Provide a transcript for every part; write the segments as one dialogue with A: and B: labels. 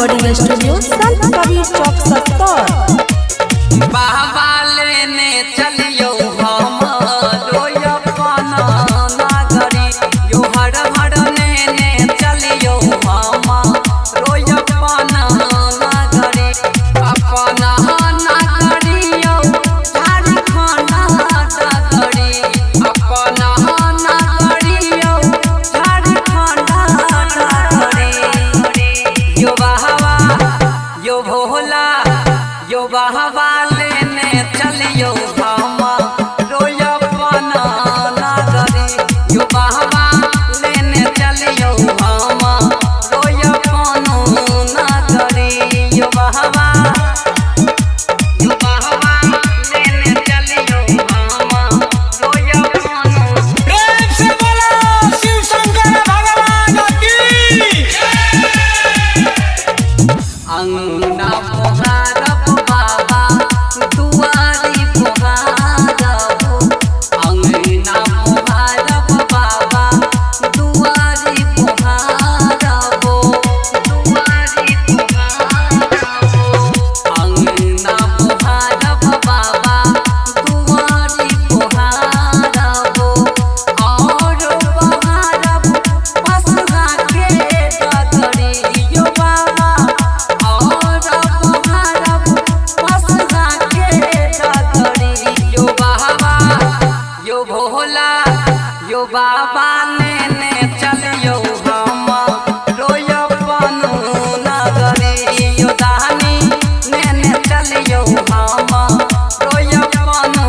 A: Recording studio संत कबीर चौक 70।
B: बाबा लेने चलियो हम रोया पाना नागरी यो हर हर लेने चलियो हम रोया पाना नागरी अपना नागरियो झारखंड नागरी अपना नागरियो झारखंड नागरी यो बाबा यो भोला यो बाबा लेने चलियो हम रोया पाना नागरी यो बाबा लेने चलियो हम रोया पाना नागरी यो बाबा लेने चलियो हम रोया पाना।
C: प्रेम से बोलो शिव शंकर भगवान की।
B: अंगना पोहारब बाबा दुआरी पोहारब अंगना पोहारब बाबा दुआरी पोहारब अंगना पोहारब बाबा दुआरी पोहारब और पोहारब पसरा के डगरी यो बाबा और पोहारब पसरा के डगरी यो बाबा यो भोला यो बाबा लेने चलियो हम रोया पाना नागरी यो दानी लेने चलियो हम रोया पाना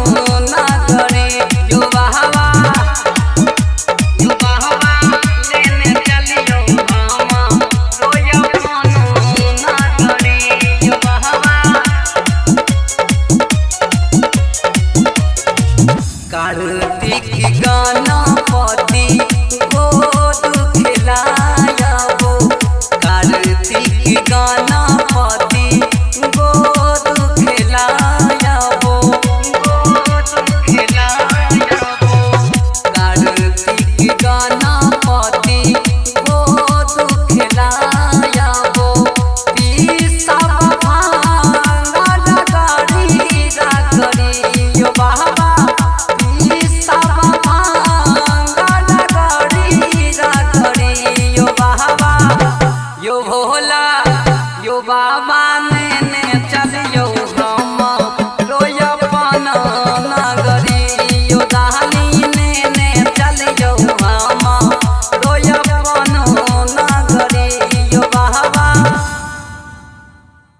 B: नागरी यो बाबा लेने चलियो हम रोया पाना नागरी यो बाबा। कार्तिक गणपति गोद खिलायबो कार्तिक गणपति गोद खिलायबो कार्तिक गणपति गोद खिलायबो पीसब भांग रगड़ी रगड़ी यो बाबा पीसब भांग रगड़ी रगड़ी यो बाबा यो भोला यो बाबा